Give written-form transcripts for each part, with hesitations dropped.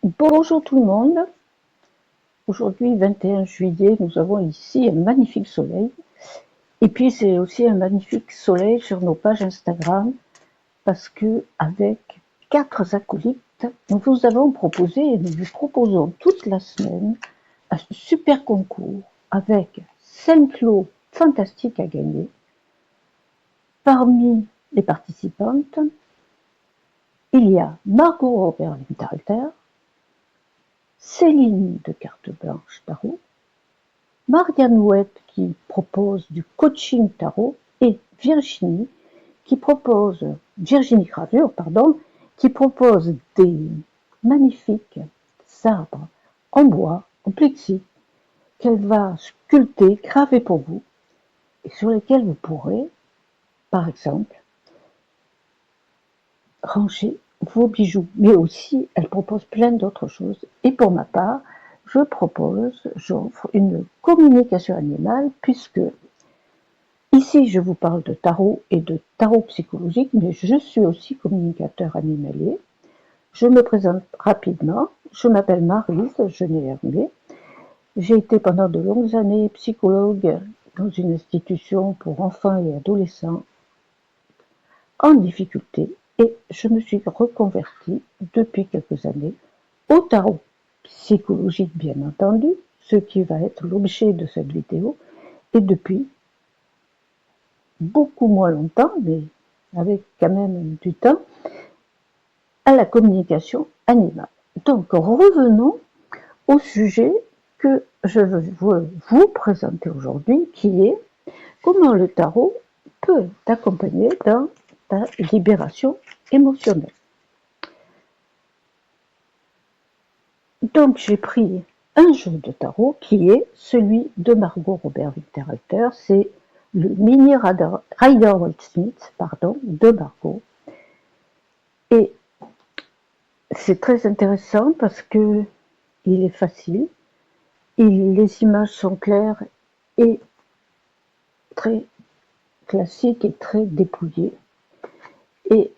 Bonjour tout le monde. Aujourd'hui, 21 juillet, nous avons ici un magnifique soleil. Et puis, c'est aussi un magnifique soleil sur nos pages Instagram parce que, avec 4 acolytes, nous vous avons proposé et nous vous proposons toute la semaine un super concours avec 5 lots fantastiques à gagner. Parmi les participantes, il y a Margot Robert-Winterhalter, Céline de Carte Blanche Tarot, Marianne Ouette qui propose du coaching tarot et Virginie Gravure, qui propose des magnifiques arbres en bois, en plexi, qu'elle va sculpter, graver pour vous, et sur lesquels vous pourrez, par exemple, ranger vos bijoux. Mais aussi, elle propose plein d'autres choses. Et pour ma part, j'offre une communication animale, puisque ici je vous parle de tarot et de tarot psychologique, mais je suis aussi communicateur animalier. Je me présente rapidement. Je m'appelle Maryse Genée-Hermé. J'ai été pendant de longues années psychologue dans une institution pour enfants et adolescents en difficulté, et je me suis reconvertie depuis quelques années au tarot psychologique, bien entendu, ce qui va être l'objet de cette vidéo, et depuis beaucoup moins longtemps, mais avec quand même du temps, à la communication animale. Donc revenons au sujet que je veux vous présenter aujourd'hui, qui est comment le tarot peut t'accompagner dans ta libération émotionnelle. Donc j'ai pris un jeu de tarot qui est celui de Margot Robert-Winterhalter, c'est le mini Rider-Waite-Smith de Margot. Et c'est très intéressant parce que il est facile, les images sont claires et très classiques et très dépouillées. Et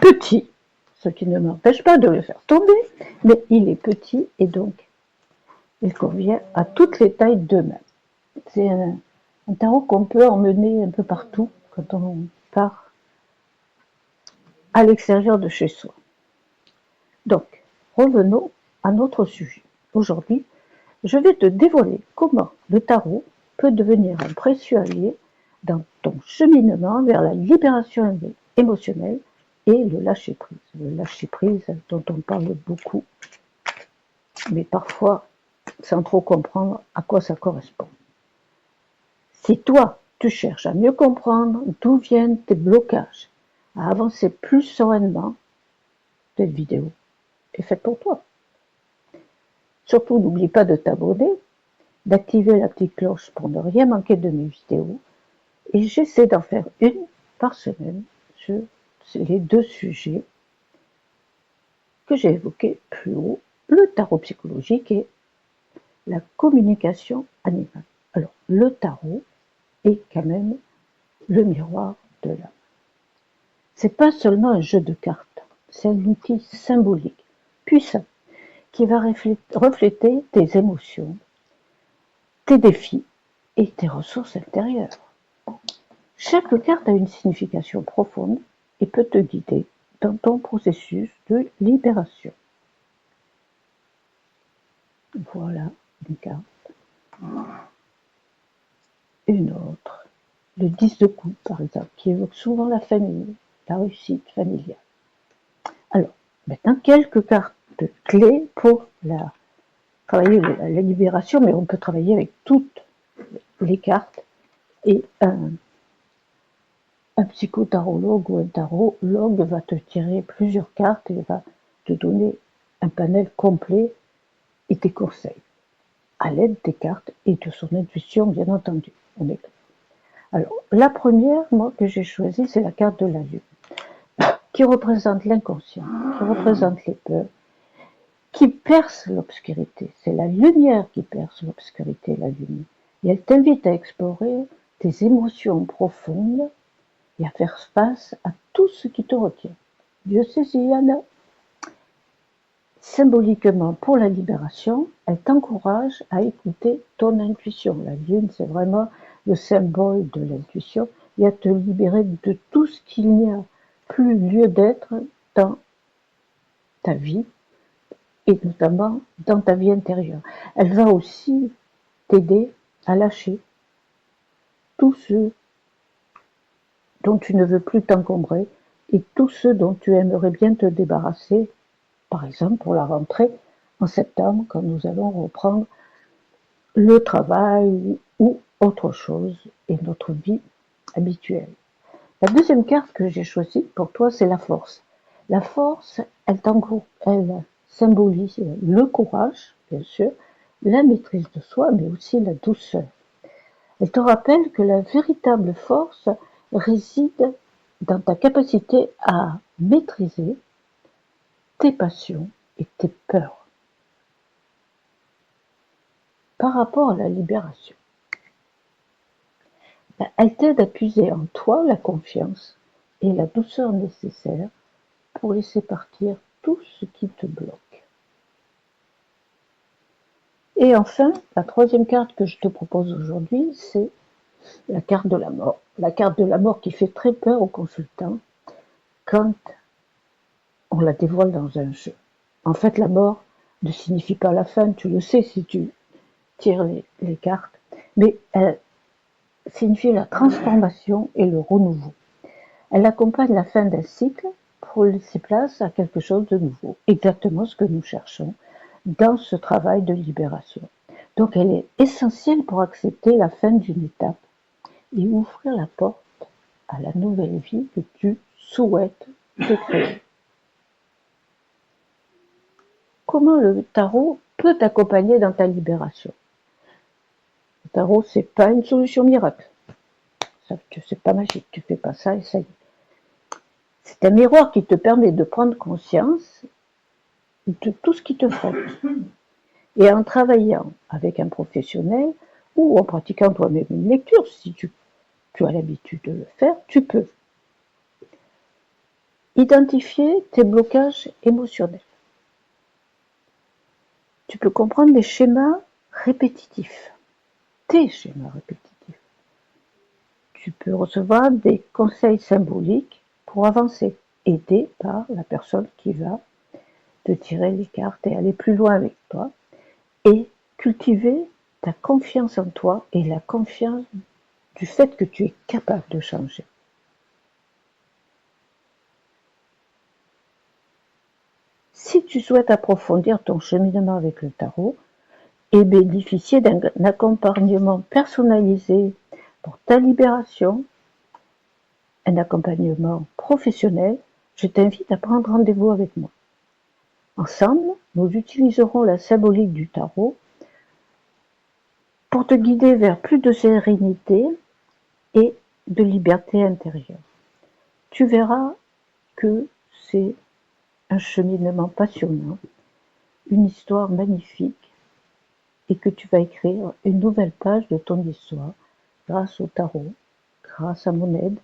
petit, ce qui ne m'empêche pas de le faire tomber, mais il est petit et donc il convient à toutes les tailles de main. C'est un tarot qu'on peut emmener un peu partout quand on part à l'extérieur de chez soi. Donc, revenons à notre sujet. Aujourd'hui, je vais te dévoiler comment le tarot peut devenir un précieux allié dans ton cheminement vers la libération émotionnelle et le lâcher-prise. Le lâcher-prise dont on parle beaucoup, mais parfois sans trop comprendre à quoi ça correspond. Si toi, tu cherches à mieux comprendre d'où viennent tes blocages, à avancer plus sereinement, cette vidéo est faite pour toi. Surtout, n'oublie pas de t'abonner, d'activer la petite cloche pour ne rien manquer de mes vidéos. Et j'essaie d'en faire une par semaine sur les 2 sujets que j'ai évoqués plus haut, le tarot psychologique et la communication animale. Alors, le tarot est quand même le miroir de l'âme. C'est pas seulement un jeu de cartes, c'est un outil symbolique, puissant, qui va refléter tes émotions, tes défis et tes ressources intérieures. Chaque carte a une signification profonde et peut te guider dans ton processus de libération. Voilà une carte. Une autre. Le 10 de coupe, par exemple, qui évoque souvent la famille, la réussite familiale. Alors, maintenant, quelques cartes clés pour travailler la libération, mais on peut travailler avec toutes les cartes. Et un psychotarologue ou un tarologue va te tirer plusieurs cartes et va te donner un panel complet et tes conseils, à l'aide des cartes et de son intuition, bien entendu. Alors, la première, moi, que j'ai choisie, c'est la carte de la lune, qui représente l'inconscient, qui représente les peurs, qui perce l'obscurité. C'est la lumière qui perce l'obscurité, la lune. Et elle t'invite à explorer tes émotions profondes et à faire face à tout ce qui te retient. Dieu sait s'il y en a. Symboliquement, pour la libération, elle t'encourage à écouter ton intuition. La lune, c'est vraiment le symbole de l'intuition et à te libérer de tout ce qu'il n'y a plus lieu d'être dans ta vie et notamment dans ta vie intérieure. Elle va aussi t'aider à lâcher tout ce dont tu ne veux plus t'encombrer et tout ce dont tu aimerais bien te débarrasser, par exemple pour la rentrée en septembre, quand nous allons reprendre le travail ou autre chose et notre vie habituelle. La deuxième carte que j'ai choisie pour toi, c'est la force. La force, elle symbolise le courage, bien sûr, la maîtrise de soi, mais aussi la douceur. Elle te rappelle que la véritable force réside dans ta capacité à maîtriser tes passions et tes peurs. Par rapport à la libération, elle t'aide à puiser en toi la confiance et la douceur nécessaires pour laisser partir tout ce qui te bloque. Et enfin, la troisième carte que je te propose aujourd'hui, c'est la carte de la mort. La carte de la mort qui fait très peur aux consultants quand on la dévoile dans un jeu. En fait, la mort ne signifie pas la fin, tu le sais si tu tires les cartes, mais elle signifie la transformation et le renouveau. Elle accompagne la fin d'un cycle pour laisser place à quelque chose de nouveau, exactement ce que nous cherchons dans ce travail de libération. Donc elle est essentielle pour accepter la fin d'une étape et ouvrir la porte à la nouvelle vie que tu souhaites te créer. Comment le tarot peut t'accompagner dans ta libération? Le tarot, c'est pas une solution miracle. C'est pas magique, tu fais pas ça et ça y est. C'est un miroir qui te permet de prendre conscience de tout ce qui te freine. Et en travaillant avec un professionnel ou en pratiquant toi-même une lecture, si tu as l'habitude de le faire, tu peux identifier tes blocages émotionnels. Tu peux comprendre les schémas répétitifs, tes schémas répétitifs. Tu peux recevoir des conseils symboliques pour avancer, aidé par la personne qui va te tirer les cartes et aller plus loin avec toi et cultiver ta confiance en toi et la confiance du fait que tu es capable de changer. Si tu souhaites approfondir ton cheminement avec le tarot et bénéficier d'un accompagnement personnalisé pour ta libération, un accompagnement professionnel, je t'invite à prendre rendez-vous avec moi. Ensemble, nous utiliserons la symbolique du tarot pour te guider vers plus de sérénité et de liberté intérieure. Tu verras que c'est un cheminement passionnant, une histoire magnifique et que tu vas écrire une nouvelle page de ton histoire grâce au tarot, grâce à mon aide